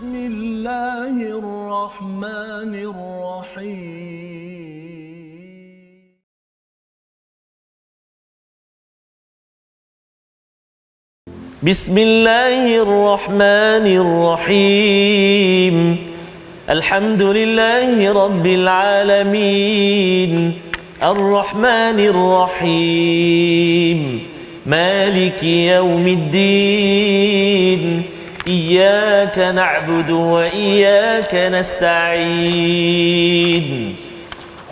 بسم الله الرحمن الرحيم بسم الله الرحمن الرحيم الحمد لله رب العالمين الرحمن الرحيم مالك يوم الدين إياك نعبد وإياك نستعين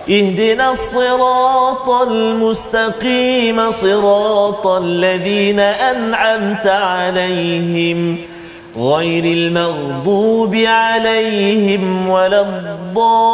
اهدنا الصراط المستقيم صراط الذين أنعمت عليهم غير المغضوب عليهم ولا الضالين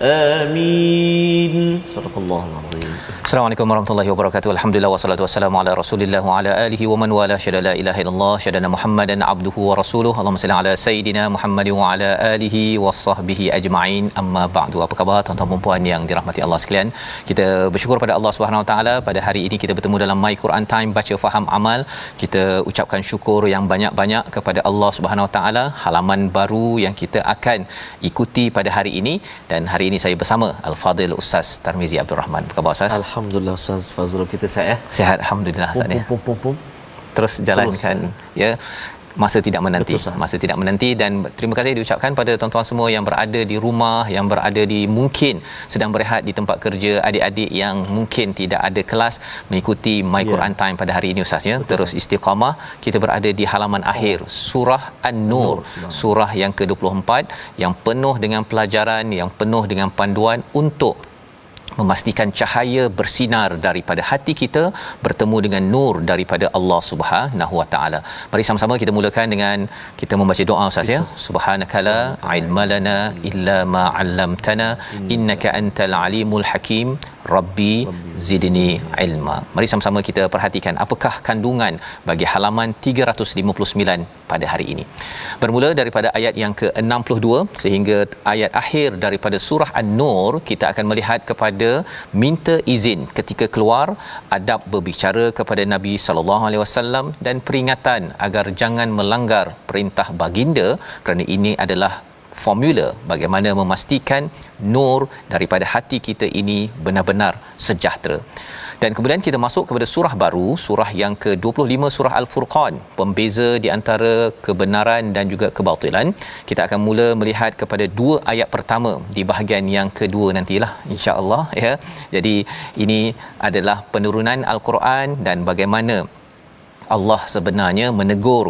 آمين صدق الله العظيم. Assalamualaikum warahmatullahi wabarakatuh. Alhamdulillah wassalatu wassalamu ala Rasulillah wa ala alihi wa man wala syada la ilaha illallah syadana Muhammadan abduhu wa rasuluhu. Allahumma salli ala sayidina Muhammad wa ala alihi washabbihi ajma'in. Amma ba'du. Apa khabar tuan-tuan dan puan yang dirahmati Allah sekalian? Kita bersyukur pada Allah Subhanahu wa taala pada hari ini kita bertemu dalam My Quran Time baca faham amal. Kita ucapkan syukur yang banyak-banyak kepada Allah Subhanahu wa taala, halaman baru yang kita akan ikuti pada hari ini, dan hari ini saya bersama Al-Fadil Ustaz Tarmizi Abdul Rahman. Apa khabar Ustaz? Alhamdulillah Ustaz Fazrul, kita sihat ya? Sihat alhamdulillah Ustaz ya. Terus jalankan ya. Masa tidak menanti. Betul, masa tidak menanti, dan terima kasih diucapkan pada tuan-tuan semua yang berada di rumah, yang berada di mungkin sedang berehat di tempat kerja, adik-adik yang mungkin tidak ada kelas mengikuti My Quran Time pada hari ini Ustaz ya. Terus istiqamah. Kita berada di halaman akhir surah An-Nur, surah yang ke-24 yang penuh dengan pelajaran, yang penuh dengan panduan untuk memastikan cahaya bersinar daripada hati kita bertemu dengan nur daripada Allah Subhanahu wa taala. Mari sama-sama kita mulakan dengan kita membaca doa Ustaz ya. Subhanakala ilmalana illa ma 'allamtana innaka antal alimul hakim. Rabbi zidni ilma. Mari sama-sama kita perhatikan apakah kandungan bagi halaman 359 pada hari ini. Bermula daripada ayat yang ke-62 sehingga ayat akhir daripada surah An-Nur, kita akan melihat kepada minta izin ketika keluar, adab berbicara kepada Nabi sallallahu alaihi wasallam, dan peringatan agar jangan melanggar perintah baginda, kerana ini adalah formula bagaimana memastikan nur daripada hati kita ini benar-benar sejahtera. Dan kemudian kita masuk kepada surah baru, surah yang ke-25, surah Al-Furqan, pembeza di antara kebenaran dan juga kebatilan. Kita akan mula melihat kepada dua ayat pertama di bahagian yang kedua nantilah insya-Allah ya. Jadi ini adalah penurunan Al-Quran dan bagaimana Allah sebenarnya menegur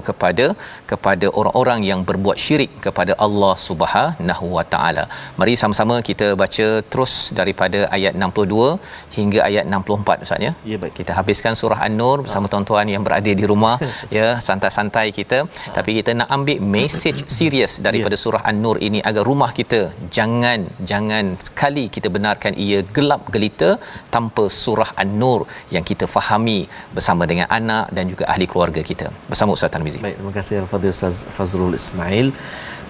kepada orang-orang yang berbuat syirik kepada Allah Subhanahu wa taala. Mari sama-sama kita baca terus daripada ayat 62 hingga ayat 64 Ustaz ya. Ya, baik. Kita habiskan surah An-Nur bersama tuan-tuan yang berada di rumah ya, santai-santai kita, tapi kita nak ambil message serius daripada surah An-Nur ini agar rumah kita jangan sekali kita benarkan ia gelap gelita tanpa surah An-Nur yang kita fahami bersama dengan anak dan juga ahli keluarga kita. Bersama Ustaz Tarmizi. Baik, terima kasih Al-Fadhil Ustaz Fazrul Ismail.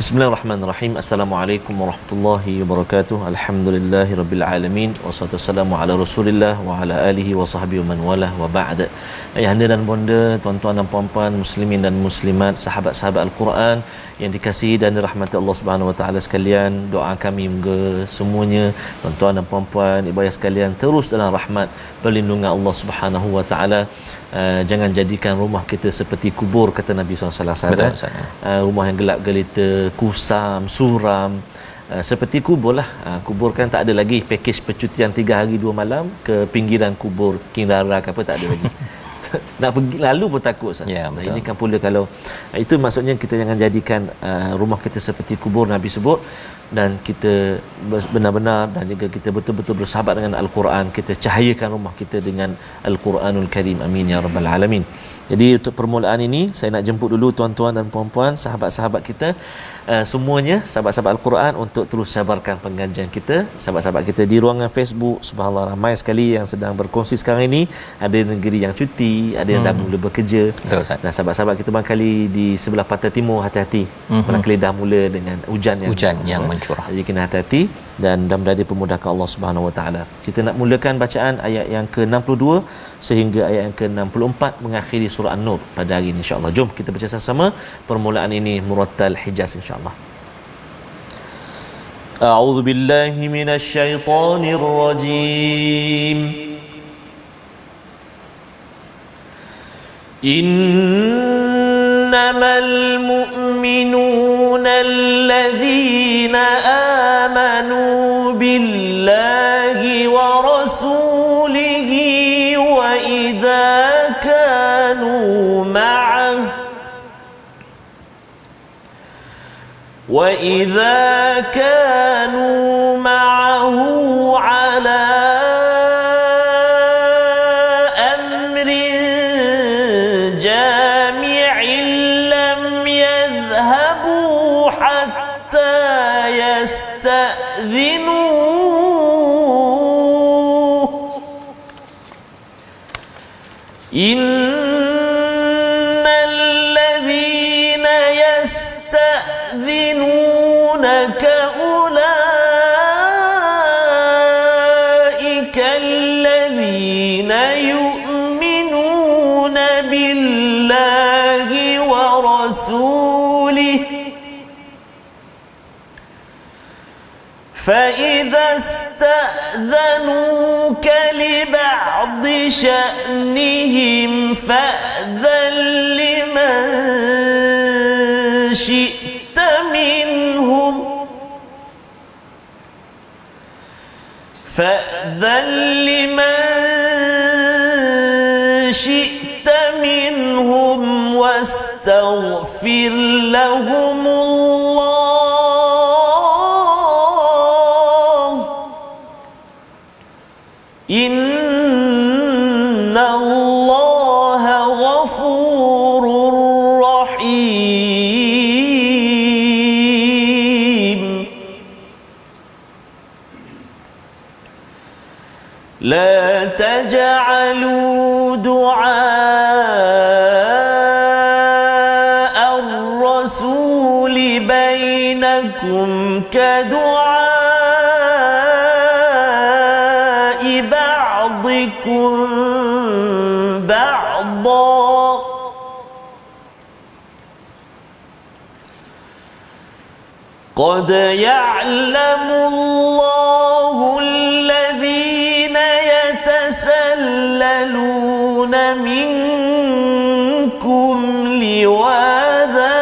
Bismillahirrahmanirrahim. Assalamualaikum warahmatullahi wabarakatuh. Alhamdulillahirabbil alamin. Wassalatu wassalamu ala Rasulillah wa ala alihi wa sahbihi wa man walah wa ba'd. Ayahanda dan bonda, tuan-tuan dan puan-puan, muslimin dan muslimat, sahabat-sahabat Al-Quran yang dikasihi dan dirahmati Allah Subhanahu wa taala sekalian, doa kami moga semuanya tuan-tuan dan puan-puan, ibu ayah sekalian terus dalam rahmat perlindungan Allah Subhanahu wa taala. Jangan jadikan rumah kita seperti kubur, kata Nabi SAW. Rumah yang gelap gelita, kusam, suram, seperti kubur lah. Kubur kan tak ada lagi pakej percutian 3 hari 2 malam ke pinggiran kubur King Rara ke apa, tak ada lagi. Nak pergi lalu pun takut Ustaz. Ya, Ini kan pula kalau itu maksudnya kita jangan jadikan rumah kita seperti kubur, Nabi sebut, dan kita benar-benar dan juga kita betul-betul bersahabat dengan Al-Quran, kita cahayakan rumah kita dengan Al-Quranul Karim. Amin ya rabbal alamin. Jadi untuk permulaan ini saya nak jemput dulu tuan-tuan dan puan-puan, sahabat-sahabat kita semuanya, sahabat-sahabat Al-Quran, untuk terus sabarkan pengajian kita. Sahabat-sahabat kita di ruangan Facebook, subhanallah ramai sekali yang sedang berkongsi sekarang ini. Ada negeri yang cuti, ada yang dah mula bekerja. Betul, Ustaz. Dan sahabat-sahabat kita barangkali di sebelah pantai timur, hati-hati. Barangkali dah mula dengan hujan yang mencurah. Jadi kena hati-hati dan mudah-mudahan dipermudahkan Allah Subhanahu Wa Taala. Kita nak mulakan bacaan ayat yang ke-62 sehingga ayat yang ke-64 mengakhiri surah An-Nur pada hari ini, insya-Allah. Jom kita baca sama-sama permulaan ini murattal Hijaz, insya-Allah. A'udzu billahi minasyaitonir rajim. Innamal mu'minuna alladzina amanu billahi wa rasulihi wa idza kanu ma'ahu وَإِذَا كَانُوا مَعَهُ عَلَى أَمْرٍ جَامِعٍ لَّمْ يَذْهَبُوا حَتَّى يَسْتَأْذِنُوهُ إِنَّ الَّذِينَ يستأذنونك أولئك الذين يؤمنون بالله ورسوله فإذا استأذنوك لبعض شأنهم فأذن لمن شئت منهم واستغفر لهم الله إن الله غفور رحيم لا تجعلوا دعاء الرسول بينكم كدعاء بعضكم بعضا قد يعلم الله الذين يتسللون منكم لواذا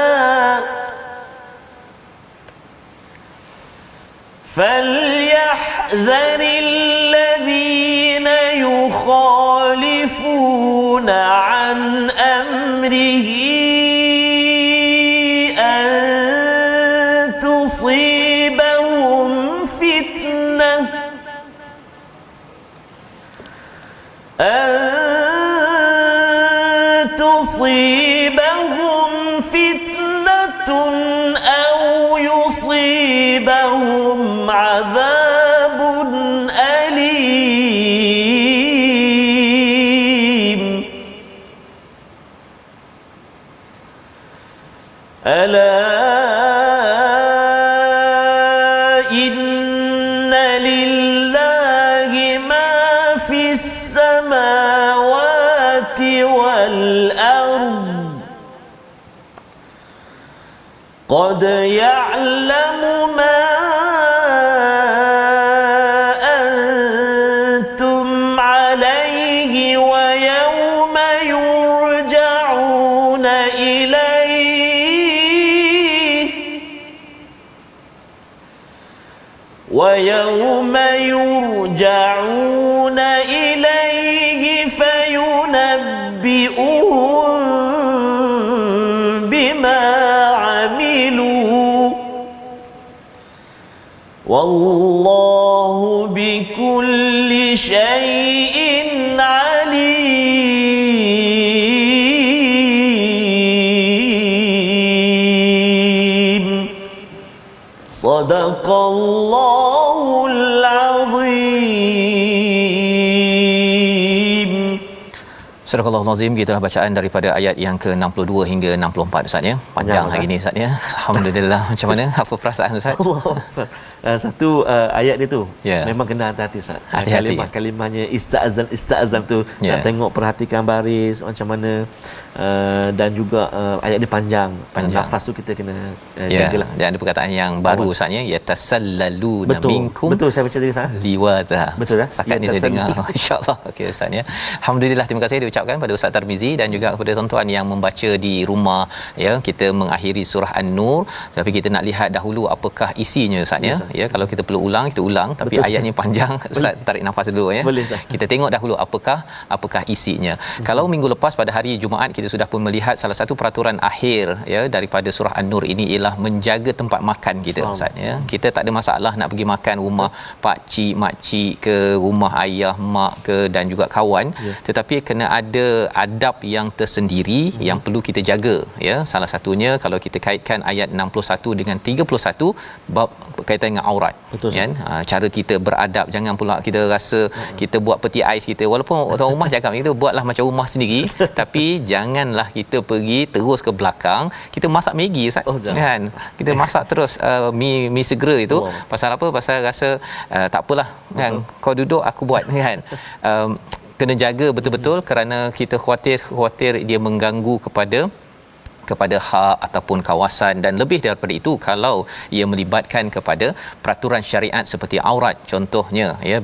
فليحذر الذين يخالفون عن أمره أن تصيبهم فتنة أو يصيبهم عذاب أليم ألا إن لله ما في السماوات والأرض قد يعلم ما أنتم عليه ويوم يرجعون إليه فينبئهم بما عملوا والله بكل شيء عليم Sadaqallahul Azim. Surah Al-Azim, gitulah bacaan daripada ayat yang ke-62 hingga 64 Ustaz ya. Panjang hari ni Ustaz ya. Alhamdulillah. Macam mana? Apa perasaan Ustaz? Satu ayat dia tu Yeah. memang kena hati-hati Ustaz. Hati-hati. Kalimahnya ista'azam tu Yeah. nak tengok, perhatikan baris macam mana, dan juga ayat dia panjang. Nafas tu kita kena jagalah. Dan ada perkataan yang baru Ustaz ya, yatasallaluna minkum. Betul saya baca tadi Ustaz. Liwata. Betul dah? Setakat ni saya dengar. Insya-Allah. Okey Ustaz ya. Alhamdulillah, terima kasih diucapkan pada Ustaz Tarmizi dan juga kepada tuan-tuan yang membaca di rumah ya. Kita mengakhiri surah An-Nur, tapi kita nak lihat dahulu apakah isinya Ustaz ya. Ya, kalau kita perlu ulang kita ulang, tapi betul, ayatnya panjang. Ustaz tarik nafas dulu ya. Boleh, Ustaz. Kita tengok dahulu apakah isinya. Kalau minggu lepas pada hari Jumaat kita sudah pun melihat salah satu peraturan akhir ya daripada surah An-Nur ini ialah menjaga tempat makan kita Ustaz ya. Kita tak ada masalah nak pergi makan rumah pak cik, mak cik ke, rumah ayah, mak ke dan juga kawan, tetapi kena ada adab yang tersendiri yang perlu kita jaga ya. Salah satunya kalau kita kaitkan ayat 61 dengan 31 bab berkaitan dengan aurat. Betul, kan cara kita beradab, jangan pula kita rasa kita buat peti ais kita, walaupun orang rumah cakap kita buatlah macam rumah sendiri tapi janganlah kita pergi terus ke belakang kita masak Maggi Ustaz kan, kita masak terus mi segera itu. Pasal apa? Pasal rasa tak apalah kan, kau duduk aku buat kan. Kena jaga betul-betul kerana kita khawatir dia mengganggu kepada hak ataupun kawasan, dan lebih daripada itu kalau ia melibatkan kepada peraturan syariat seperti aurat. Contohnya ya,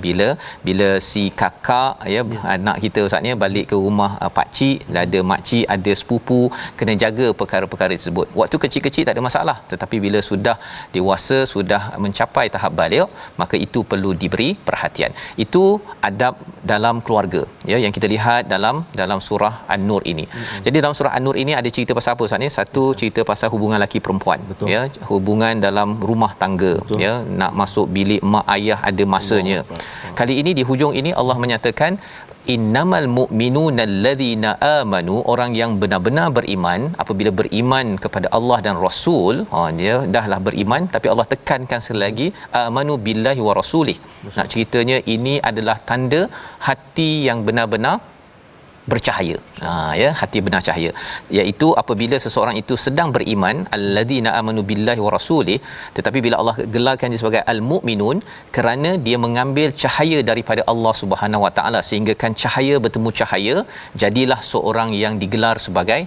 bila si kakak ya, anak kita Ustaz ya balik ke rumah pak cik, ada mak cik, ada sepupu, kena jaga perkara-perkara tersebut. Waktu kecil-kecil tak ada masalah, tetapi bila sudah dewasa, sudah mencapai tahap baligh, maka itu perlu diberi perhatian. Itu adab dalam keluarga ya yang kita lihat dalam surah An-Nur ini. Jadi dalam surah An-Nur ini ada cerita pasal apa Ustaz ni? Satu, cerita pasal hubungan lelaki perempuan. Betul. Ya, hubungan dalam rumah tangga. Betul. Ya, nak masuk bilik mak ayah ada masanya. Kali ini di hujung ini Allah menyatakan innamal mu'minuna allazina amanu, orang yang benar-benar beriman. Apabila beriman kepada Allah dan Rasul, dia dahlah beriman, tapi Allah tekankan sekali lagi amanu billahi wa rasulih. Nak ceritanya ini adalah tanda hati yang benar-benar bercahaya. Ya, hati benar cahaya, iaitu apabila seseorang itu sedang beriman, alladzina amanu billahi wa rasulih, tetapi bila Allah gelarkan dia sebagai al-mu'minun kerana dia mengambil cahaya daripada Allah Subhanahu wa taala, sehingga kan cahaya bertemu cahaya, jadilah seorang yang digelar sebagai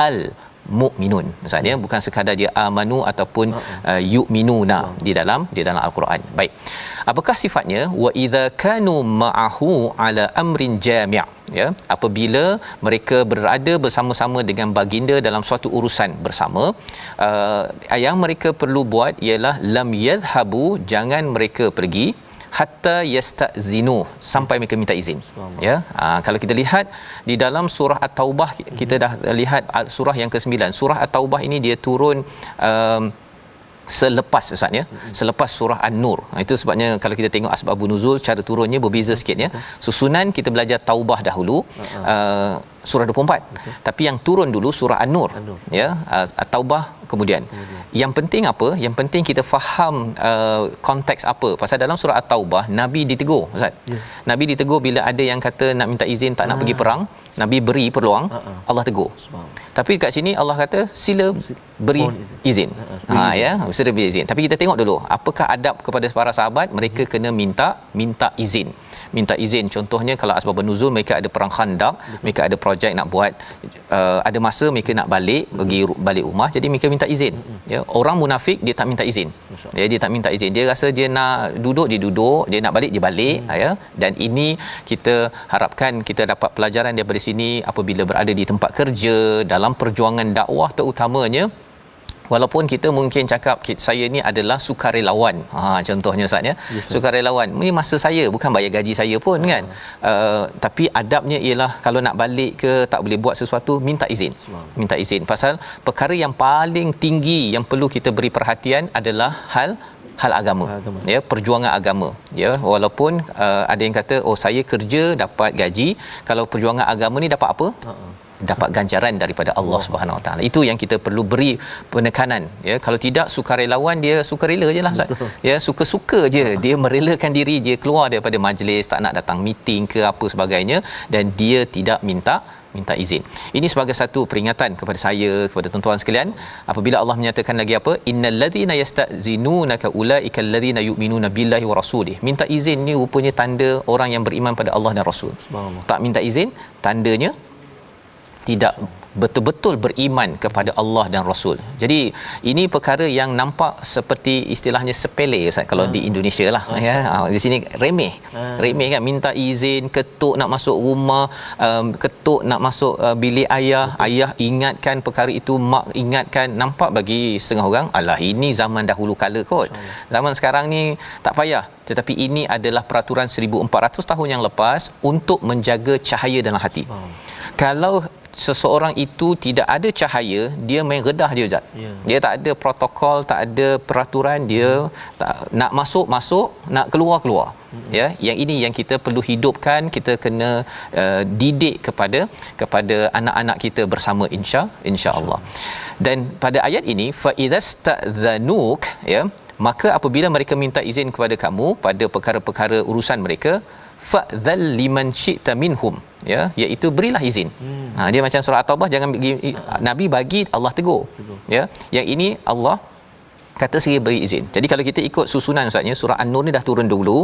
al-mu'minun. Maksudnya bukan sekadar dia amanu ataupun yu'minuna di dalam al-Quran. Baik. Apakah sifatnya? Wa idza kanu ma'ahu ala amrin jami', ya, apabila mereka berada bersama-sama dengan baginda dalam suatu urusan bersama, yang mereka perlu buat ialah lam yadhhabu, jangan mereka pergi hatta yastazinu, sampai mereka minta izin. Ya, kalau kita lihat di dalam surah At-Taubah, kita dah lihat surah yang ke-9. Surah At-Taubah ini dia turun selepas Ustaz ya, selepas surah An-Nur. Itu sebabnya kalau kita tengok asbabun nuzul, cara turunnya berbeza sikit ya. Susunan kita belajar Taubah dahulu, surah 24. Tapi yang turun dulu surah An-Nur. Ya, At-Taubah kemudian. Yang penting apa? Yang penting kita faham konteks apa. Pasal dalam surah At-Taubah Nabi ditegur Ustaz. Nabi ditegur bila ada yang kata nak minta izin tak nak pergi perang. Nabi beri peluang, Allah tegur. Tapi dekat sini Allah kata sila beri izin. Ya, sila beri izin. Tapi kita tengok dulu apakah adab kepada para sahabat. Mereka kena minta izin. Minta izin, contohnya kalau asbabun nuzul, mereka ada perang Khandaq, mereka ada projek nak buat, ada masa mereka nak pergi balik rumah, jadi mereka minta izin. Ya, orang munafik dia tak minta izin. Dia tak minta izin. Dia rasa dia nak duduk, dia duduk, dia nak balik, dia balik. Ya, dan ini kita harapkan kita dapat pelajaran daripada sini apabila berada di tempat kerja, dalam perjuangan dakwah terutamanya. Walaupun kita mungkin cakap saya ni adalah sukarelawan, contohnya Ustaz ya, sukarelawan ni masa saya, bukan bayar gaji saya pun kan, tapi adabnya ialah kalau nak balik ke tak boleh buat sesuatu, minta izin. Pasal perkara yang paling tinggi yang perlu kita beri perhatian adalah hal agama. Ya, perjuangan agama. Ya, walaupun ada yang kata saya kerja dapat gaji, kalau perjuangan agama ni dapat apa? dapat ganjaran daripada Allah Subhanahu Wa Taala. Itu yang kita perlu beri penekanan, ya. Kalau tidak, sukarelawan dia sukarela jelah Ustaz, ya, suka-suka je dia merelakan diri dia keluar daripada majlis, tak nak datang meeting ke apa sebagainya, dan dia tidak minta izin. Ini sebagai satu peringatan kepada saya, kepada tuan-tuan sekalian, apabila Allah menyatakan lagi apa, innal ladzina yastazinunaka ulaikal ladzina yu'minuna billahi wa rasulih. Minta izin ni rupanya tanda orang yang beriman pada Allah dan Rasul. Tak minta izin, tandanya tidak betul-betul beriman kepada Allah dan Rasul. Jadi ini perkara yang nampak seperti istilahnya sepele Ustaz kalau di Indonesia lah, ya. Di sini remeh. Remeh kan, minta izin, ketuk nak masuk rumah, ketuk nak masuk bilik ayah, ayah ingatkan perkara itu, mak ingatkan. Nampak bagi setengah orang, alah ini zaman dahulu kala kot. Zaman sekarang ni tak payah. Tetapi ini adalah peraturan 1400 tahun yang lepas untuk menjaga cahaya dalam hati. Kalau seseorang itu tidak ada cahaya, dia main redah dia Ustaz. Dia tak ada protokol, tak ada peraturan, dia tak, nak masuk, nak keluar. Ya, yang ini yang kita perlu hidupkan. Kita kena didik kepada anak-anak kita bersama, insya-Allah. Dan pada ayat ini, fa idzastadzanuk, ya, maka apabila mereka minta izin kepada kamu pada perkara-perkara urusan mereka, fa'dzal liman syi'ta minhum, ya, iaitu berilah izin. Dia macam surah At-Taubah, jangan Nabi bagi, Allah tegur. Ya, yang ini Allah kata saya beri izin. Jadi kalau kita ikut susunan Ustaznya, surah An-Nur ni dah turun dulu,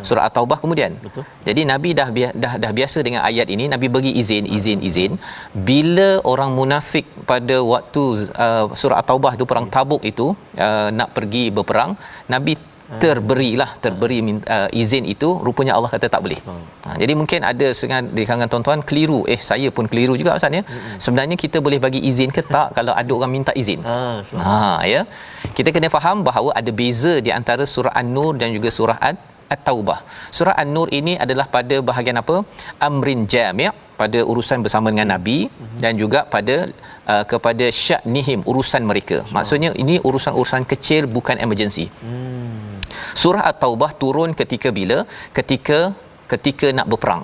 surah At-Taubah kemudian. Betul. Jadi Nabi dah biasa dengan ayat ini, Nabi bagi izin. Bila orang munafik pada waktu surah At-Taubah tu, perang Tabuk itu, nak pergi berperang, Nabi terberi izin itu, rupanya Allah kata tak boleh. Jadi mungkin ada setengah di kalangan tuan-tuan keliru, saya pun keliru juga Ustaz, ya. Sebenarnya kita boleh bagi izin ke tak kalau ada orang minta izin. Ya. Kita kena faham bahawa ada beza di antara surah An-Nur dan juga surah At-Taubah. Surah An-Nur ini adalah pada bahagian apa? Amrin jami', pada urusan bersama dengan Nabi, dan juga pada kepada sya'nihim, urusan mereka. Maksudnya ini urusan-urusan kecil, bukan emergency. Surah At-Taubah turun ketika bila? Ketika nak berperang.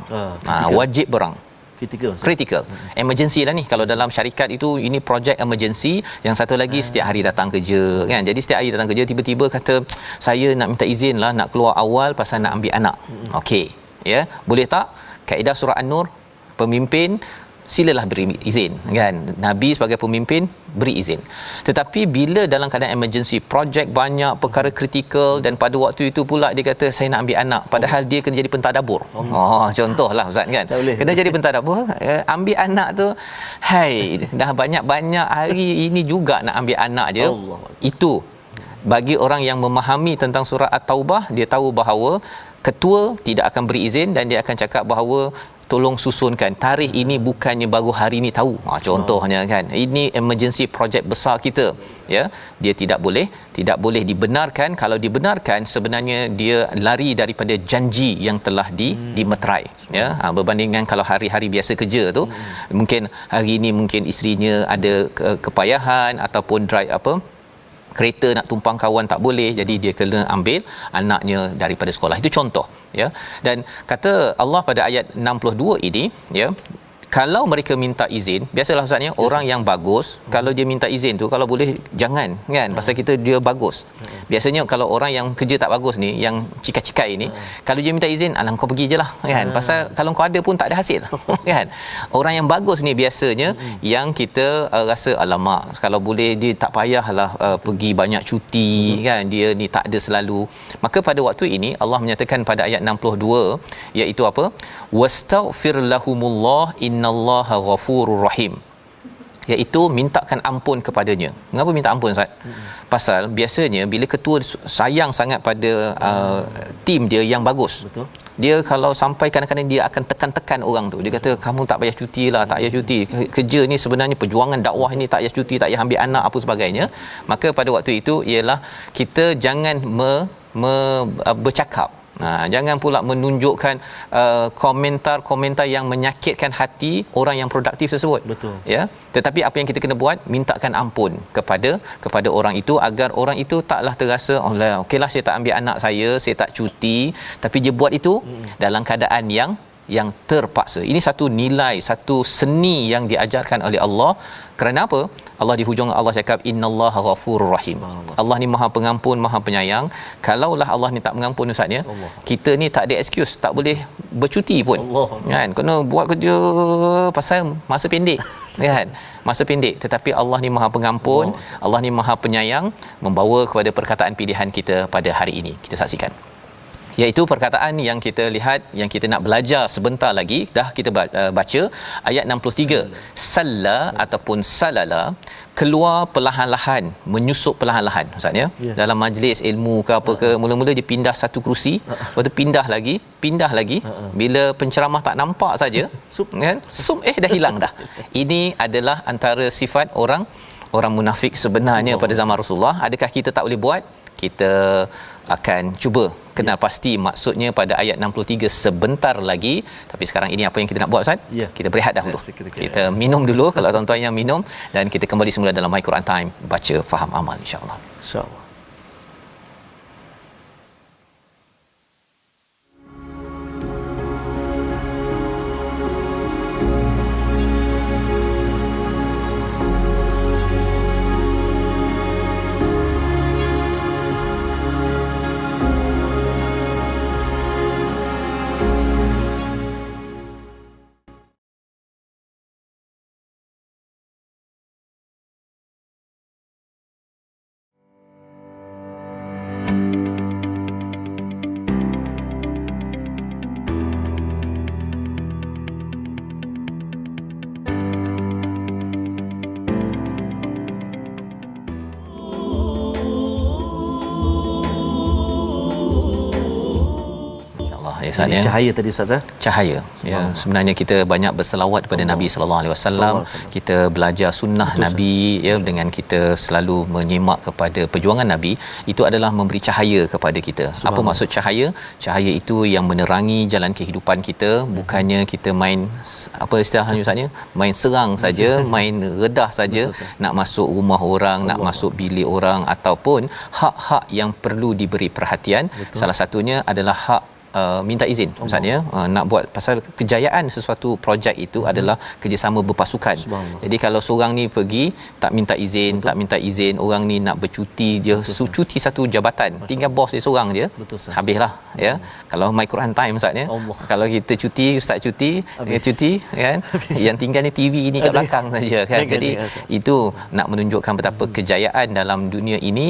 Wajib berang. Kritikal. Emergency lah ni. Kalau dalam syarikat itu, ini projek emergency. Yang satu lagi setiap hari datang kerja, kan. Jadi setiap hari datang kerja, tiba-tiba kata saya nak minta izin lah, nak keluar awal pasal nak ambil anak. Okey, ya. Boleh tak? Kaedah surah An-Nur, pemimpin silalah beri izin, kan. Nabi sebagai pemimpin beri izin. Tetapi bila dalam keadaan emergency, projek banyak, perkara kritikal, dan pada waktu itu pula dia kata saya nak ambil anak, padahal dia kena jadi pentadabur. Contohlah Ustaz, kan. Kena jadi pentadabur, ambil anak tu, dah banyak-banyak hari ini juga nak ambil anak je. Itu bagi orang yang memahami tentang surah At-Taubah, dia tahu bahawa ketua tidak akan beri izin, dan dia akan cakap bahawa tolong susunkan tarikh ini, bukannya baru hari ini tahu. Contohnya, kan, ini emergency projek besar kita, ya. Dia tidak boleh dibenarkan. Kalau dibenarkan, sebenarnya dia lari daripada janji yang telah dimeterai, ya. Berbandingkan kalau hari-hari biasa kerja tu, mungkin hari ini mungkin isterinya ada kepayahan, ataupun drive kereta nak tumpang kawan tak boleh, jadi dia kena ambil anaknya daripada sekolah. Itu contoh, ya. Dan kata Allah pada ayat 62 ini, ya, kalau mereka minta izin, biasalah Ustaznya, orang yang bagus kalau dia minta izin tu, kalau boleh jangan, kan, pasal dia bagus. Biasanya kalau orang yang kerja tak bagus ni, yang cikai-cikai ni, kalau dia minta izin, alah kau pergi je lah, kan, pasal kalau kau ada pun tak ada hasil. Kan. Orang yang bagus ni biasanya yang kita rasa alamak, kalau boleh dia tak payahlah pergi banyak cuti, kan, dia ni tak ada selalu. Maka pada waktu ini Allah menyatakan pada ayat 62, iaitu apa? Wastaghfir lahumullah innallaha ghafurur rahim, iaitu mintakan ampun kepadanya. Mengapa minta ampun, Ustaz? Pasal biasanya bila ketua sayang sangat pada tim dia yang bagus, betul, dia kalau sampai kadang-kadang dia akan tekan-tekan orang tu. Dia kata kamu tak payah cuti lah, tak payah cuti. Kerja ni sebenarnya perjuangan dakwah ni tak payah cuti, tak payah ambil anak apa sebagainya. Maka pada waktu itu ialah kita jangan bercakap. Jangan pula menunjukkan komentar-komentar yang menyakitkan hati orang yang produktif tersebut. Betul. Ya, tetapi apa yang kita kena buat, mintakan ampun kepada orang itu, agar orang itu taklah terasa okeylah saya tak ambil anak saya tak cuti, tapi dia buat itu dalam keadaan yang yang terpaksa. Ini satu nilai, satu seni yang diajarkan oleh Allah. Kerana apa? Allah di hujung Allah cakap innallaha ghafurur rahim. Allah ni Maha Pengampun, Maha Penyayang. Kalaulah Allah ni tak mengampun ustaz ya, kita ni tak ada excuse, tak boleh bercuti pun. Kan? Kena buat kerja pasal masa pendek. Kan? Masa pendek, tetapi Allah ni Maha Pengampun, Allah ni Maha Penyayang, membawa kepada perkataan pilihan kita pada hari ini. Kita saksikan. Iaitu perkataan yang kita lihat, yang kita nak belajar sebentar lagi. Dah kita baca ayat 63. Salla ataupun salala, keluar perlahan-lahan, menyusup perlahan-lahan ustaz ya. Dalam majlis ilmu ke apa ke, mula-mula dia pindah satu kerusi, lepas tu pindah lagi. Bila penceramah tak nampak saja kan, dah hilang dah. Ini adalah antara sifat orang munafik sebenarnya pada zaman Rasulullah. Adakah kita tak boleh buat? Kita akan cuba kenal pasti maksudnya pada ayat 63 sebentar lagi. Tapi sekarang ini apa yang kita nak buat ustaz? Kita berehat dahulu. Kita minum dulu kalau tuan-tuan yang minum, dan kita kembali semula dalam My Quran Time, baca faham amal insya-Allah. Insya-Allah. Ini cahaya tadi ustaz cahaya ya. Sebenarnya kita banyak berselawat kepada Nabi sallallahu alaihi wasallam, kita belajar sunnah Nabi ya, dengan kita selalu menyimak kepada perjuangan Nabi. Itu adalah memberi cahaya kepada kita. Apa maksud cahaya? Cahaya itu yang menerangi jalan kehidupan kita, bukannya kita main apa istilahnya ustaznya, main serang saja, main redah saja, nak masuk rumah orang, nak masuk bilik orang, ataupun hak-hak yang perlu diberi perhatian. Salah satunya adalah hak minta izin misalnya nak buat pasal kejayaan sesuatu projek itu adalah kerjasama berpasukan. Jadi kalau seorang ni pergi tak minta izin, orang ni nak bercuti, dia cuti satu jabatan, tinggal bos dia seorang je, habislah ya. Kalau My Quran Time ustaz ya, kalau kita cuti, ustaz cuti, kan, yang tinggal ni TV ni kat belakang saja kan. Jadi itu nak menunjukkan betapa kejayaan dalam dunia ini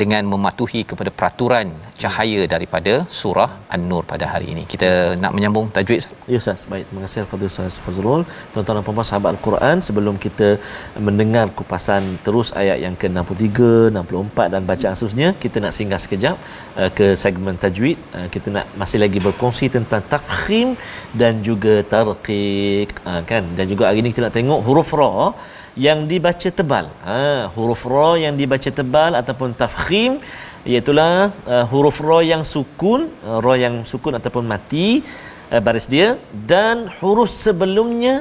dengan mematuhi kepada peraturan cahaya daripada surah An-Nur pada hari ini. Kita nak menyambung tajwid. Ya Ustaz, baik. Terima kasih Al-Fadhil Ustaz Fazrul. Tuan-tuan dan puan-puan sahabat Al-Quran, sebelum kita mendengar kupasan terus ayat yang ke-63, 64 dan bacaan seterusnya, kita nak singgah sekejap ke segmen tajwid. Kita nak masih lagi berkongsi tentang tafkhim dan juga tarqiq, kan? Dan juga hari ini kita nak tengok huruf ra yang dibaca tebal. Huruf ra yang dibaca tebal ataupun tafkhim, iaitulah huruf ra yang sukun, ataupun mati baris dia, dan huruf sebelumnya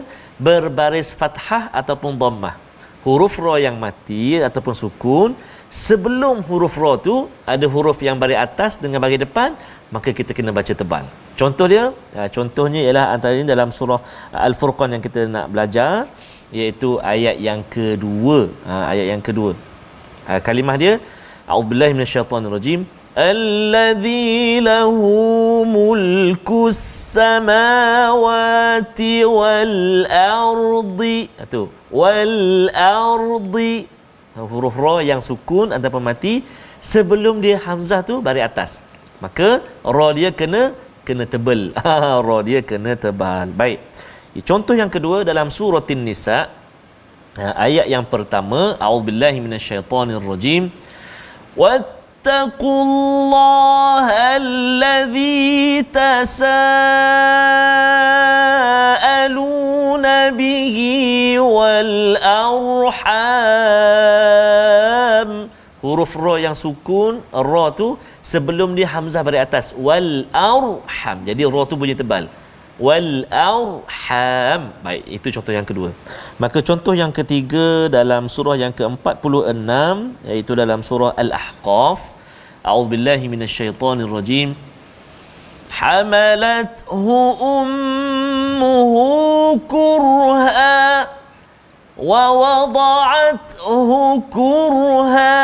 berbaris fathah ataupun dhammah. Huruf ra yang mati ataupun sukun, sebelum huruf ra tu ada huruf yang baris atas dengan baris depan, maka kita kena baca tebal. Contoh dia, contohnya ialah antara ini dalam surah Al-Furqan yang kita nak belajar, iaitu ayat yang kedua. Kalimah dia, a'udzubillahi minasyaitonirrajim, alladzi lahu mulkus samawati wal ardi. Itu wal ardi, huruf ra yang sukun ataupun mati, sebelum dia hamzah tu baris atas, maka ra dia kena tebal. Ra dia kena tebal. Baik. Contoh yang kedua dalam surah An-Nisa, ayat yang pertama, a'udzubillahi minasyaitonirrajim, wattaqullaha alladzi tasaaluna bihi wal arham. Huruf ra yang sukun, ra tu sebelum dia hamzah baris atas, wal arham, jadi ra tu bunyi tebal, wal arham. Baik, itu contoh yang kedua. Maka contoh yang ketiga dalam surah yang ke-46, iaitu dalam surah Al-Ahqaf, a'udzubillahi minasyaitonirrajim, hamalathu ummuhu kurha wa wada'athu kurha.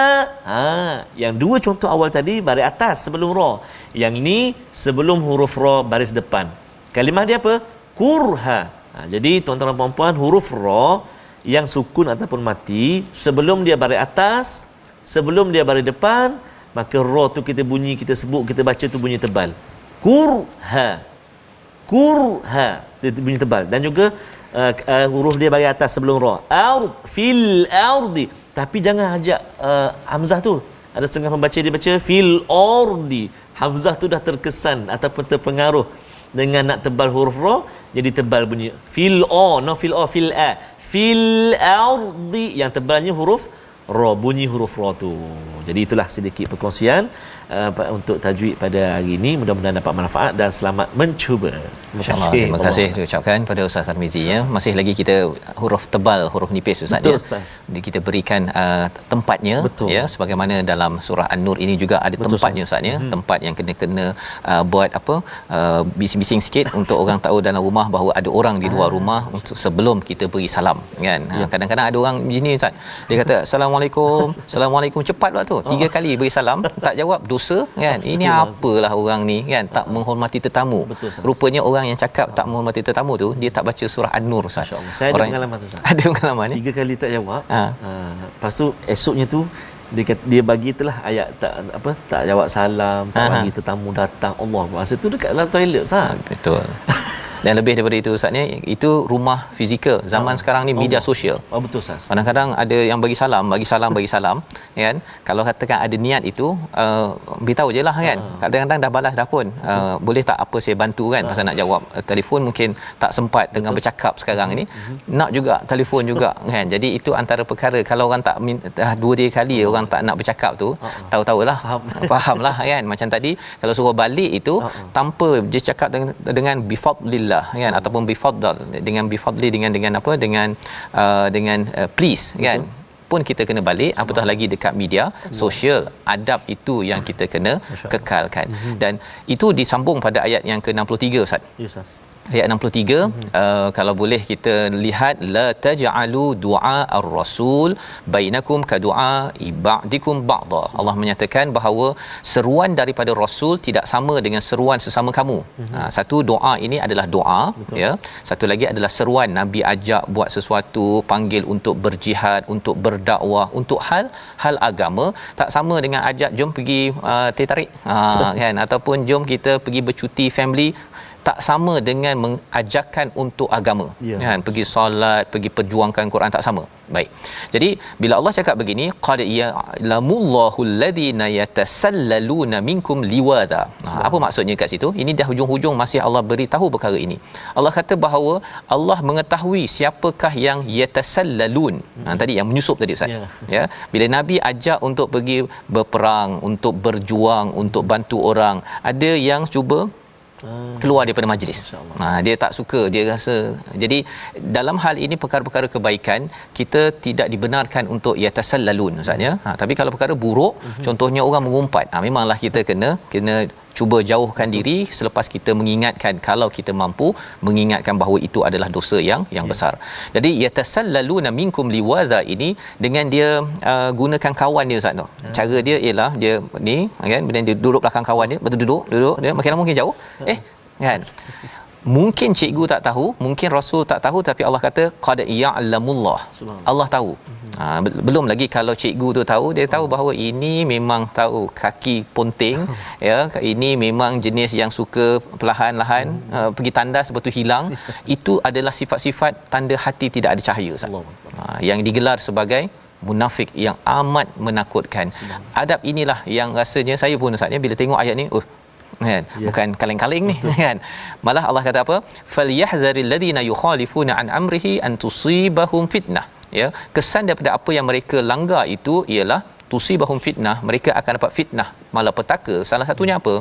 Yang dua contoh awal tadi baris atas sebelum ra. Yang ini sebelum huruf ra baris depan. Kalimah dia apa? Kurha. Jadi tuan-tuan dan puan-puan, huruf ra yang sukun ataupun mati sebelum dia baris atas, sebelum dia baris depan, maka ra tu kita bunyi, kita sebut, kita baca tu bunyi tebal. Kurha. Kurha. Dia bunyi tebal. Dan juga huruf dia baris atas sebelum ra. Fil ardi. Tapi jangan ajak hamzah tu. Ada setengah pembaca dia baca fil ardi. Hamzah tu dah terkesan ataupun terpengaruh dengan nak tebal huruf ra, jadi tebal bunyi fil a. Fil ardi yang tebalnya huruf ra, bunyi huruf ra tu. Jadi itulah sedikit perkongsian untuk tajwid pada hari ini. Mudah-mudahan dapat manfaat dan selamat mencuba. Masya-Allah. Terima kasih diucapkan pada Ustaz Tarmizi ya. Masih lagi kita huruf tebal, huruf nipis Ustaz ya. Jadi kita berikan tempatnya. Betul. Ya, sebagaimana dalam surah An-Nur ini juga ada betul, tempatnya Ustaz ya. Tempat yang kena buat apa? Bising-bising sikit untuk orang tahu dalam rumah bahawa ada orang di luar rumah untuk sebelum kita beri salam kan. Kadang-kadang ada orang begini Ustaz. Dia kata assalamualaikum. Assalamualaikum cepat pula tu. 3 kali beri salam tak jawab, dosa kan. Ini apalah orang ni kan, tak menghormati tetamu. Betul, rupanya orang yang cakap tak menghormati tetamu tu dia tak baca surah An-Nur Ustaz. Saya ada pengalaman tu Ustaz. Ada pengalaman ni 3 kali tak jawab. Lepas tu esoknya tu dia bagi itulah ayat tak jawab salam, tak bagi tetamu datang. Allah, masa tu dekat dalam toilet Ustaz. Betul. Dan lebih daripada itu Ustaz ni, itu rumah fizikal. Zaman sekarang ni media sosial. Betul Ustaz. Kadang-kadang ada yang bagi salam kan. Kalau katakan ada niat itu, beritahu je lah kan. Kadang-kadang dah balas dah pun. Boleh tak apa saya bantu kan, pasal nak jawab telefon mungkin tak sempat dengan bercakap sekarang ini. Nak juga telefon juga kan. Jadi itu antara perkara, kalau orang tak dah 2-3 kali orang tak nak bercakap tu, tahu-tahulah. Fahamlah kan. Macam tadi kalau suruh balik itu tanpa dia cakap dengan bifadlillah kan, ataupun bifaddal, dengan bifadli, dengan apa, dengan please kan, pun kita kena balik. Apatah lagi dekat media sosial, adab itu yang kita kena kekalkan. Dan itu disambung pada ayat yang ke-63 Ustaz. Ya Ustaz. Ayat 63, kalau boleh kita lihat, la taj'alu du'a ar-rasul bainakum ka du'a ba'dikum ba'dha. Allah menyatakan bahawa seruan daripada rasul tidak sama dengan seruan sesama kamu. Satu, doa ini adalah doa. Betul. Ya. Satu lagi adalah seruan, Nabi ajak buat sesuatu, panggil untuk berjihad, untuk berdakwah, untuk hal agama. Tak sama dengan ajak jom pergi teh tarik kan, ataupun jom kita pergi bercuti family. Tak sama dengan mengajarkan untuk agama. Kan, pergi solat, pergi perjuangkan Quran, tak sama. Baik. Jadi bila Allah cakap begini, qad ya'lamullahu alladhina yatasallaluna minkum liwada. Apa maksudnya kat situ? Ini dah hujung-hujung masih Allah beritahu perkara ini. Allah kata bahawa Allah mengetahui siapakah yang yatasallalun. Tadi yang menyusup tadi Ustaz. Ya. Bila Nabi ajak untuk pergi berperang, untuk berjuang, untuk bantu orang, ada yang cuba keluar daripada majlis. Dia tak suka, dia rasa. Jadi dalam hal ini perkara-perkara kebaikan kita tidak dibenarkan untuk yatasallalun Ustaz ya. Tapi kalau perkara buruk, contohnya orang mengumpat, memanglah kita kena cuba jauhkan diri selepas kita mengingatkan, kalau kita mampu mengingatkan bahawa itu adalah dosa yang besar. Jadi yatasallaluna minkum liwadha ini dengan dia gunakan kawan dia Ustaz tu. Cara dia ialah dia ni kan, bila dia duduk belakang kawan dia, betul duduk dia makin lama makin jauh. Kan. Mungkin cikgu tak tahu, mungkin rasul tak tahu, tapi Allah kata qad ya'lamullah. Allah tahu. Belum lagi kalau cikgu tu tahu, dia tahu bahawa ini memang tahu kaki ponting ya, ini memang jenis yang suka perlahan-lahan pergi tandas lepas tu hilang. Itu adalah sifat-sifat tanda hati tidak ada cahaya Ustaz. Yang digelar sebagai munafik, yang amat menakutkan. Adab inilah yang rasanya saya pun Ustaz ya, bila tengok ayat ni kan, bukan kaleng-kaleng ni kan. Malah Allah kata apa, falyahzaril ladina yukhalifuna an amrihi an tusibahum fitnah. Ya, kesan daripada apa yang mereka langgar itu ialah tusibahum fitnah, mereka akan dapat fitnah, malapetaka. Salah satunya apa?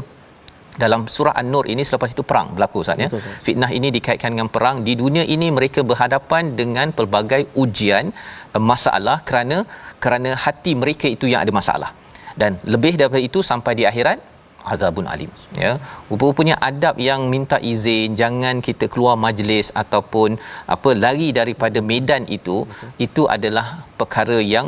Dalam surah An-Nur ini, selepas itu perang berlaku Ustaz ya. Fitnah ini dikaitkan dengan perang. Di dunia ini mereka berhadapan dengan pelbagai ujian, masalah kerana hati mereka itu yang ada masalah. Dan lebih daripada itu, sampai di akhirat azabun alim. Ya, rupa-rupanya adab yang minta izin, jangan kita keluar majlis ataupun lari daripada medan itu adalah perkara yang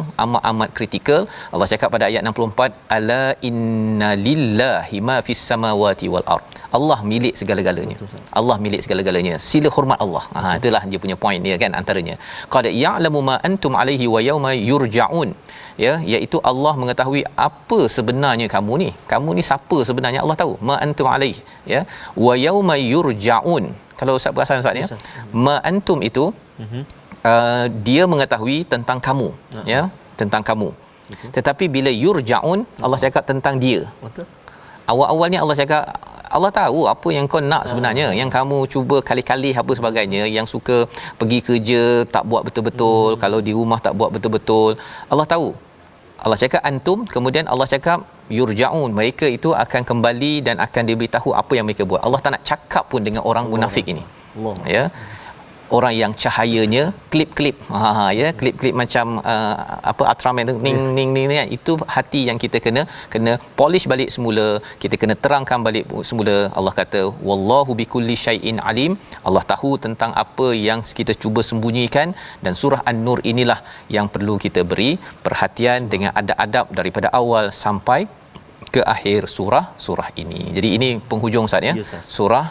amat kritikal. Allah cakap pada ayat 64, ala inna lillahi ma fis samawati wal ard. Allah milik segala-galanya. Allah milik segala-galanya. Sila hormat Allah. Itulah dia punya point dia kan antaranya. Qad ya'lamu ma antum alaihi wa yauma yurja'un. Ya, iaitu Allah mengetahui apa sebenarnya kamu ni. Kamu ni siapa sebenarnya Allah tahu. Ma antum alaihi, ya. Wa yauma yurja'un. Kalau Ustaz perasan Ustaz ya. Ma antum itu dia mengetahui tentang kamu, ya, tentang kamu. Tetapi bila yurja'un, Allah cakap tentang dia. Betul. Awal-awalnya Allah cakap Allah tahu apa yang kau nak sebenarnya, yang kamu cuba kali-kali apa sebagainya, yang suka pergi kerja tak buat betul-betul, kalau di rumah tak buat betul-betul, Allah tahu. Allah cakap antum, kemudian Allah cakap yurja'un, mereka itu akan kembali dan akan diberitahu apa yang mereka buat. Allah tak nak cakap pun dengan orang munafik ini. Allah. Ya. Orang yang cahayanya klip-klip, ya, klip-klip macam Ultraman tu, ning kan, itu hati yang kita kena polish balik semula, kita kena terangkan balik semula. Allah kata wallahu bikulli syai'in alim, Allah tahu tentang apa yang kita cuba sembunyikan, dan surah An-Nur inilah yang perlu kita beri perhatian dengan adab-adab daripada awal sampai ke akhir surah ini. Jadi ini penghujung Ustaz ya, surah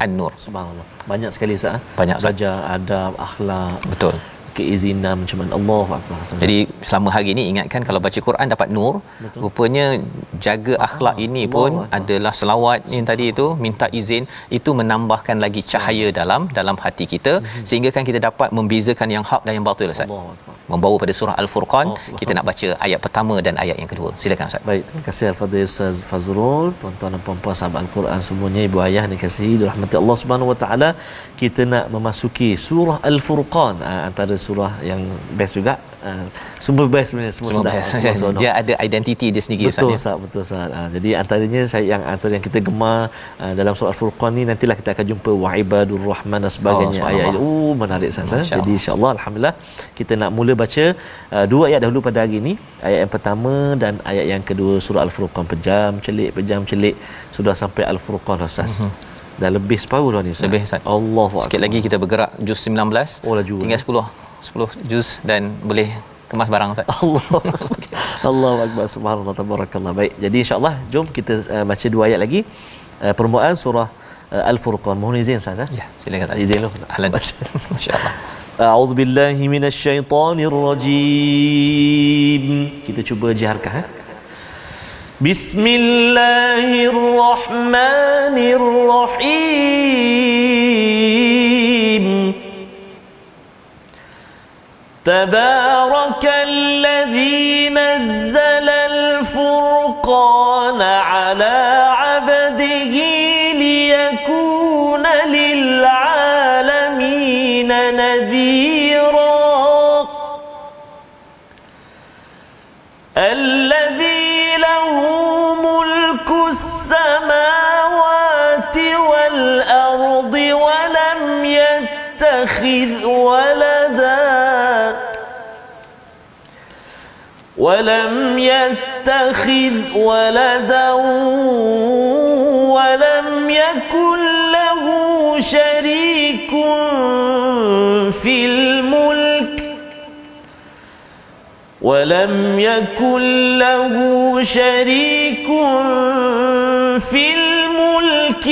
An-Nur. Subhanallah. Banyak sekali Ustaz. Banyak, Ustaz. Belajar adab, akhlak. Betul. Keizinan macam mana. Allahu akbar. Jadi selama hari ini ingatkan kalau baca Quran dapat nur. Betul. Rupanya jaga akhlak ini pun adalah selawat ni tadi itu, minta izin, itu menambahkan lagi cahaya dalam hati kita, sehingga kan kita dapat membezakan yang hak dan yang batil Ustaz. Membawa pada surah Al-Furqan, kita nak baca ayat pertama dan ayat yang kedua. Silakan Ustaz. Baik, terima kasih Al-Fadhil Ustaz Fazrul, tuan-tuan dan puan-puan sahabat Al-Quran semuanya, ibu ayah dikasihi dirahmati Allah Subhanahu Wa Taala. Kita nak memasuki surah Al-Furqan, antara surah yang best juga. Semua best sebenarnya, semua best. Dia ada identiti dia sendiri Ustaz. Betul Ustaz, betul Ustaz. Jadi antaranya antara yang kita gemar dalam surah Al-Furqan ni, nantilah kita akan jumpa wa ibadur rahman dan sebagainya. Ayat menarik Ustaz. Jadi insya-Allah alhamdulillah kita nak mula baca dua ayat dahulu pada hari ini. Ayat yang pertama dan ayat yang kedua surah Al-Furqan. Pejam celik sudah sampai Al-Furqan Ustaz. Dah lebih separuh dah ni Ustaz. Lebih Ustaz. Allahu Sikit lagi kita bergerak juz 19. Laju. Tinggal 10 juz dan boleh kemas barang Ustaz. Allahu akbar, subhanallah, tabarakallah. Baik, jadi insya-Allah jom kita baca dua ayat lagi permulaan surah Al-Furqan. Mohon izin Ustaz. Ya, silakan Ustaz. Izin lu. Ahlan. Masya-Allah. A'udzu billahi minasyaitonir rajim. Kita cuba jiharkan. Bismillahirrahmanirrahim. تبارك الذي نزل الفرقان على عبده ليكون للعالمين نذيرا الذي له ملك السماوات والأرض ولم يتخذ ولدا ولم يكن له شريك في الملك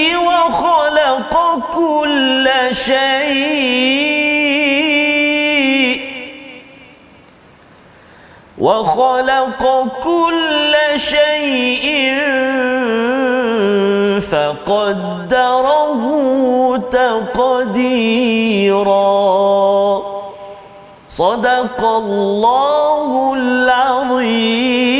وخلق كل شيء فقدره تقديرا صدق الله العظيم.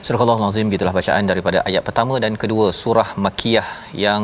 Surah Al-Azim, gitulah bacaan daripada ayat pertama dan kedua surah Makkiyah yang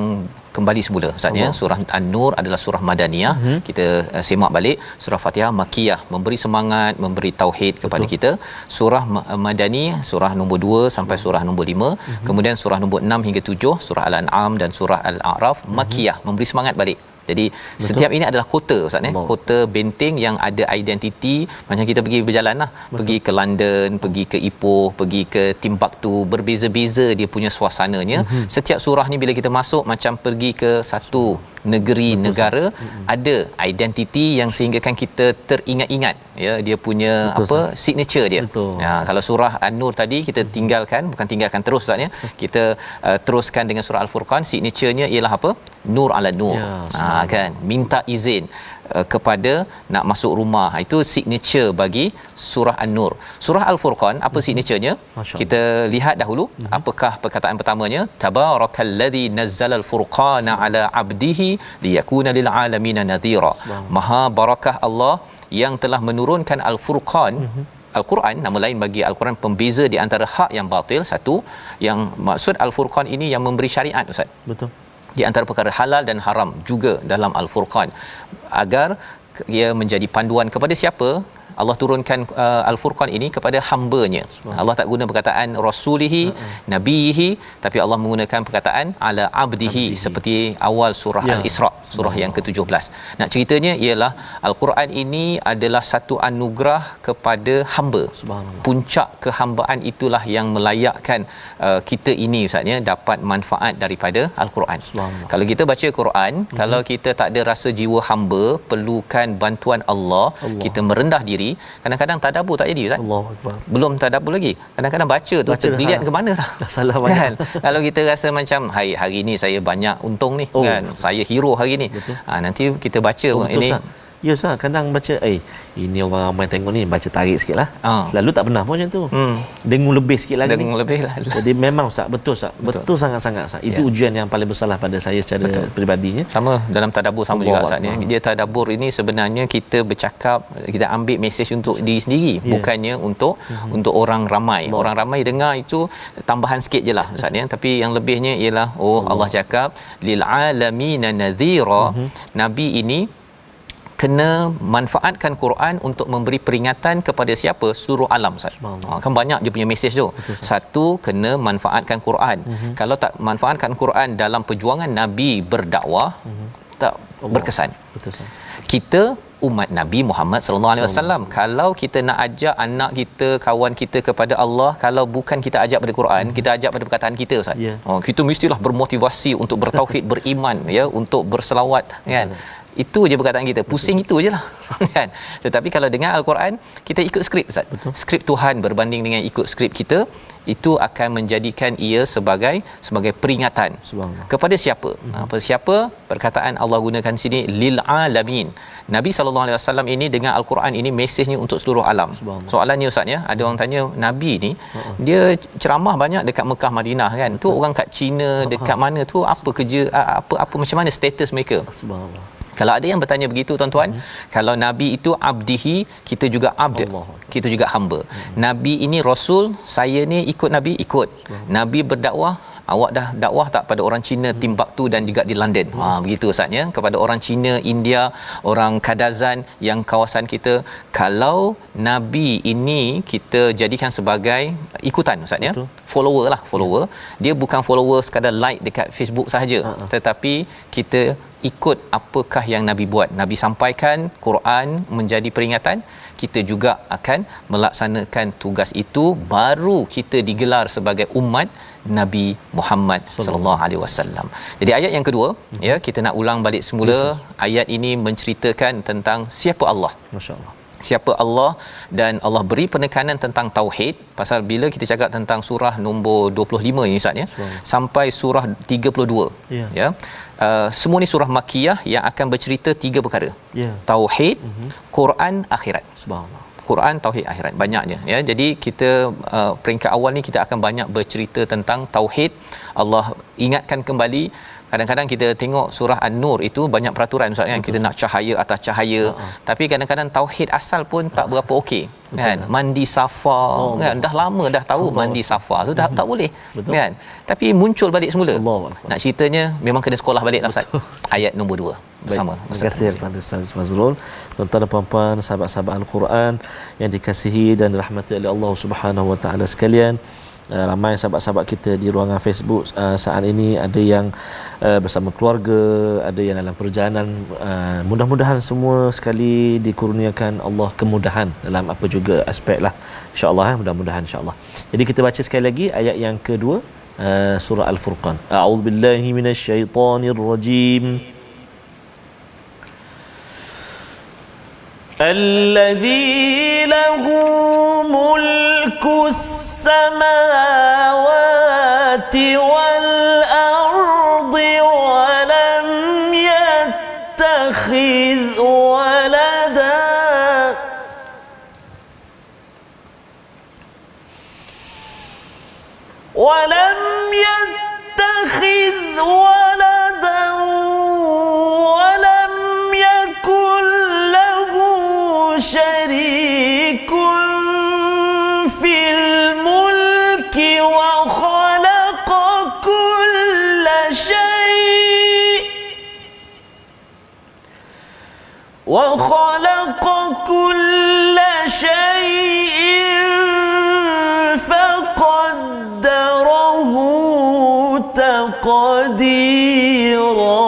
kembali semula Ustaz ya. Surah An-Nur adalah surah Madaniyah. Kita semak balik surah Fatihah Makkiyah, memberi semangat, memberi tauhid kepada kita. Surah Madani surah nombor 2 sampai surah nombor 5. Kemudian surah nombor 6 hingga 7 surah Al-An'am dan surah Al-A'raf Makkiyah, memberi semangat balik Jadi setiap ini adalah kota Ustaz kota benteng yang ada identiti. Macam kita pergi berjalan lah, pergi ke London, pergi ke Ipoh, pergi ke Timbuktu, berbeza-beza dia punya suasananya. Setiap surah ni bila kita masuk macam pergi ke satu negeri, negara, ada identiti yang sehinggakan kita teringat-ingat ya dia punya signature dia. Ya, kalau surah An-Nur tadi kita bukan tinggalkan terus Ustaz ya. Kita teruskan dengan surah Al-Furqan, signaturenya ialah apa? Nur ala nur. Kan, minta izin kepada nak masuk rumah. Itu signature bagi surah An-Nur. Surah Al-Furqan apa signaturenya? Kita lihat dahulu apakah perkataan pertamanya? Tabarakalladzi nazzalal furqana ala 'abdihi liyakuna lil 'alamin nadhira. Maha barakah Allah yang telah menurunkan Al-Furqan. Al-Quran, nama lain bagi Al-Quran, pembeza di antara hak yang batil. Satu, yang maksud Al-Furqan ini yang memberi syariat Ustaz. Betul. Di antara perkara halal dan haram juga dalam Al-Furqan, agar ia menjadi panduan kepada siapa? Allah turunkan Al-Furqan ini kepada hamba-Nya. Allah tak guna perkataan rasulihi, nabiyihi, tapi Allah menggunakan perkataan ala abdihi seperti awal surah Al-Isra, surah yang ke-17. Nak ceritanya ialah Al-Quran ini adalah satu anugerah kepada hamba. Puncak kehambaan itulah yang melayakkan kita ini Ustaz ya dapat manfaat daripada Al-Quran. Kalau kita baca Quran, kalau kita tak ada rasa jiwa hamba, perlukan bantuan Allah, kita merendah diri, kadang-kadang tadabbur tak jadi Ustaz. Allahuakbar. Belum tadabbur lagi. Kadang-kadang baca tu tergeliat ke mana dah. Salah banyak. Kan? Kalau kita rasa macam hari ni saya banyak untung ni kan. Saya hero hari ni. Nanti kita baca ini. Ya Ustaz, kadang baca ini orang ramai tengok ni, baca tarik sikitlah. Selalu tak pernah pun macam tu. Dengung lebih sikit lagi. Dengung lebih lah. Jadi memang Ustaz, betul Ustaz. Betul sangat-sangat Ustaz. Itu ujian yang paling besar lah pada saya secara peribadinya. Sama dalam tadabbur sama juga Ustaz ya. Dia tadabbur ini sebenarnya kita bercakap, kita ambil mesej untuk diri sendiri, bukannya untuk orang ramai. Orang ramai dengar itu tambahan sikit je lah Ustaz ya. Tapi yang lebihnya ialah Allah cakap lil alamin nadhira. Nabi ini kena manfaatkan Quran untuk memberi peringatan kepada siapa? Seluruh alam Ustaz. Kan banyak dia punya mesej tu. Satu, kena manfaatkan Quran. Kalau tak manfaatkan Quran dalam perjuangan Nabi berdakwah, tak berkesan. Kita umat Nabi Muhammad sallallahu alaihi wasallam, kalau kita nak ajak anak kita, kawan kita kepada Allah, kalau bukan kita ajak pada Quran, kita ajak pada perkataan kita Ustaz. Kita mestilah bermotivasi untuk bertauhid, beriman ya, untuk berselawat kan. Itu je perkataan kita, pusing itu je lah kan. Tetapi kalau dengan Al-Quran, kita ikut skrip Ustaz. Skrip Tuhan berbanding dengan ikut skrip kita, itu akan menjadikan ia sebagai peringatan. Kepada siapa? Siapa? Perkataan Allah gunakan sini lil alamin. Nabi SAW ini dengan Al-Quran ini mesejnya untuk seluruh alam. Soalannya Ustaz ya, ada orang tanya, Nabi ni dia ceramah banyak dekat Mekah, Madinah kan. Tu orang kat China, dekat mana tu, apa kerja, apa macam mana status mereka? Subhanallah. Kalau ada yang bertanya begitu tuan-tuan, kalau Nabi itu abdihi, kita juga abd, kita juga hamba. Nabi ini rasul, saya ni ikut Nabi, ikut. Nabi berdakwah, awak dah dakwah tak pada orang Cina Timbuktu dan juga di London? Begitu Ustaz ya, kepada orang Cina, India, orang Kadazan yang kawasan kita. Kalau Nabi ini kita jadikan sebagai ikutan Ustaz ya, follower. Dia bukan follower sekadar like dekat Facebook sahaja, tetapi kita ikut apakah yang Nabi buat. Nabi sampaikan Quran menjadi peringatan, kita juga akan melaksanakan tugas itu, baru kita digelar sebagai umat Nabi Muhammad sallallahu alaihi wasallam. Jadi ayat yang kedua ya, kita nak ulang balik semula. Ayat ini menceritakan tentang siapa Allah. Masya-Allah. Siapa Allah, dan Allah beri penekanan tentang tauhid. Pasal bila kita cakap tentang surah nombor 25 ni Ustaz ya, sampai surah 32 ya, semua ni surah Makkiyah yang akan bercerita tiga perkara. Tauhid, Quran, akhirat. Subhanallah. Quran, tauhid, akhirat, banyaknya ya. Jadi kita peringkat awal ni kita akan banyak bercerita tentang tauhid. Allah ingatkan kembali. Kadang-kadang kita tengok surah An-Nur itu banyak peraturan Ustaz kan, kita nak cahaya atas cahaya, tapi kadang-kadang tauhid asal pun tak berapa okey kan. Mandi safa kan, dah lama dah tahu mandi safa tu dah tak boleh kan, tapi muncul balik semula. Nak ceritanya memang kena sekolah balik lah Ustaz. Ayat nombor 2 bersama. Terima kasih kepada Ustaz Fazrul. Tuan-tuan dan puan-puan, sahabat-sahabat Al-Quran yang dikasihi dan dirahmati oleh Allah Subhanahu Wa Taala sekalian, Ramai sahabat-sahabat kita di ruangan Facebook saat ini ada yang bersama keluarga, ada yang dalam perjalanan. Mudah-mudahan semua sekali dikurniakan Allah kemudahan dalam apa juga aspek lah, insya-Allah. Mudah-mudahan insya-Allah. Jadi kita baca sekali lagi ayat yang kedua, surah Al-Furqan. A'udzubillahi minasyaitonirrajim. الذي له ملك السماوات والأرض ولم يتخذ ولدا ولم يكن له شريك في الملك وخلق كل شيء فقدره تقديرا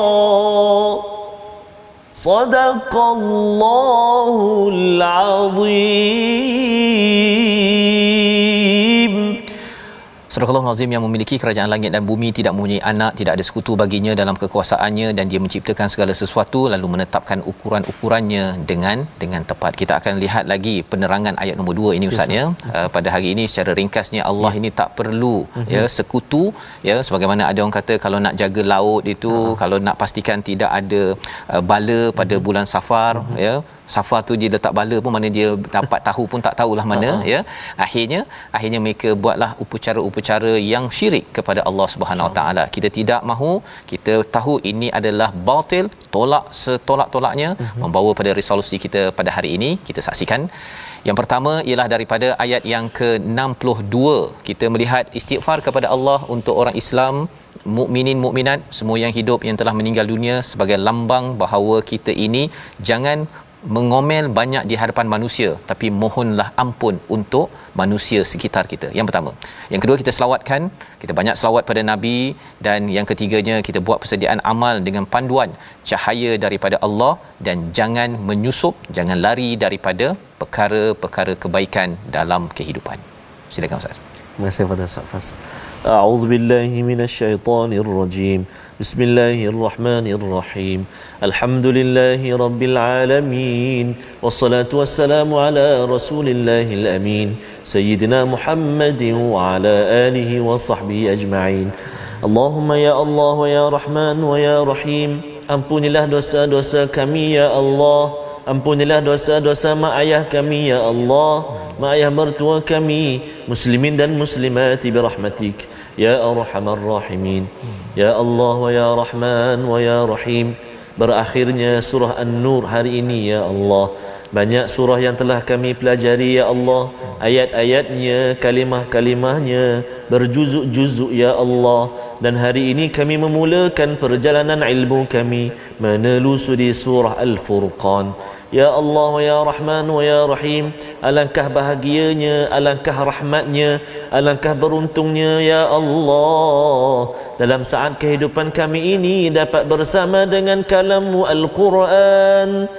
صدق الله العظيم. Surah Al-Azim yang memiliki kerajaan langit dan bumi, tidak mempunyai anak, tidak ada sekutu baginya dalam kekuasaannya, dan dia menciptakan segala sesuatu lalu menetapkan ukuran-ukurannya dengan tepat. Kita akan lihat lagi penerangan ayat nombor 2 ini Ustaz ya. Pada hari ini secara ringkasnya, Allah ini tak perlu ya sekutu ya, sebagaimana ada orang kata kalau nak jaga laut itu, kalau nak pastikan tidak ada bala pada bulan Safar ya, Safar tu dia letak bala pun mana dia dapat tahu pun tak tahulah mana ya. Akhirnya mereka buatlah upacara-upacara yang syirik kepada Allah Subhanahu Wa Taala. Kita tidak mahu, kita tahu ini adalah batil, tolak setolak-tolaknya. Membawa pada resolusi kita pada hari ini, kita saksikan. Yang pertama ialah daripada ayat yang ke-62. Kita melihat istighfar kepada Allah untuk orang Islam, mukminin mukminat, semua yang hidup yang telah meninggal dunia, sebagai lambang bahawa kita ini jangan mengomel banyak di hadapan manusia, tapi mohonlah ampun untuk manusia sekitar kita. Yang pertama. Yang kedua, kita selawatkan, kita banyak selawat pada Nabi, dan yang ketiganya kita buat persediaan amal dengan panduan cahaya daripada Allah, dan jangan menyusup, jangan lari daripada perkara-perkara kebaikan dalam kehidupan. Silakan Ustaz. Terima kasih kepada Ustaz Fas. A'udzubillahi minasyaitonirrajim. Bismillahirrahmanirrahim. Alhamdulillahi rabbil alamin. Wassalatu wassalamu ala rasulillahil amin. Sayyidina Muhammadin wa ala alihi wa sahbihi ajma'in. Allahumma ya Allah wa ya Rahman wa ya Rahim. Ampunilah dosa-dosa kami ya Allah. Ampunilah dosa-dosa mak ayah kami ya Allah, mak ayah mertua kami, muslimin dan muslimati birahmatik ya arhamar rahimin. Ya Allah wa ya Rahman wa ya Rahim. Berakhirnya surah An-Nur hari ini ya Allah. Banyak surah yang telah kami pelajari ya Allah, ayat-ayatnya, kalimah-kalimahnya, berjuzuk-juzuk ya Allah. Dan hari ini kami memulakan perjalanan ilmu kami menelusuri surah Al-Furqan. Ya Allah wa ya Rahman wa ya Rahim, alangkah bahagianya, alangkah rahmatnya, alangkah beruntungnya ya Allah dalam saat kehidupan kami ini dapat bersama dengan kalam-Mu Al-Quran.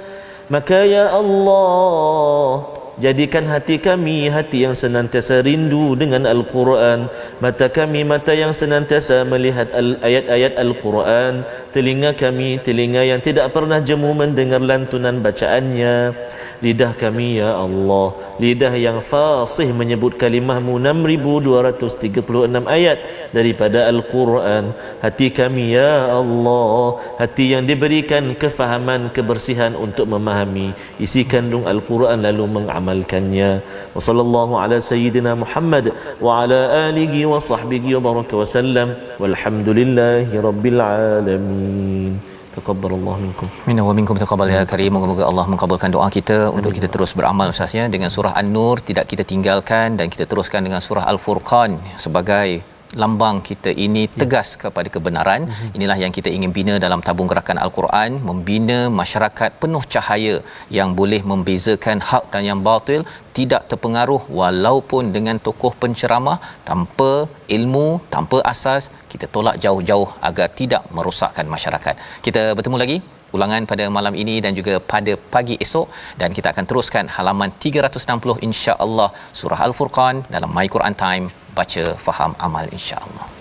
Maka ya Allah, jadikan hati kami hati yang senantiasa rindu dengan Al-Quran, mata kami mata yang senantiasa melihat ayat-ayat Al-Quran, telinga kami telinga yang tidak pernah jemu mendengar lantunan bacaannya, lidah kami ya Allah, lidah yang fasih menyebut kalimah-Mu 6236 ayat daripada Al-Quran. Hati kami ya Allah, hati yang diberikan kefahaman, kebersihan untuk memahami isi kandung Al-Quran lalu mengamalkannya. Wa sallallahu ala sayyidina Muhammad wa ala alihi wa sahbihi wa baraka wa sallam, walhamdulillahi rabbil alamin. Taqabbalallahu minkum. Minna wa minkum taqabbal ya karim. Moga-moga Allah mengabulkan doa kita untuk kita terus beramal Ustaz ya, dengan surah An-Nur tidak kita tinggalkan, dan kita teruskan dengan surah Al-Furqan sebagai lambang kita ini tegas kepada kebenaran. Inilah yang kita ingin bina dalam tabung gerakan Al-Quran, membina masyarakat penuh cahaya yang boleh membezakan hak dan yang batil, tidak terpengaruh walaupun dengan tokoh penceramah tanpa ilmu, tanpa asas. Kita tolak jauh-jauh agar tidak merosakkan masyarakat. Kita bertemu lagi ulangan pada malam ini dan juga pada pagi esok, dan kita akan teruskan halaman 360 insya-Allah surah Al-Furqan dalam My Quran Time, baca faham amal insya-Allah.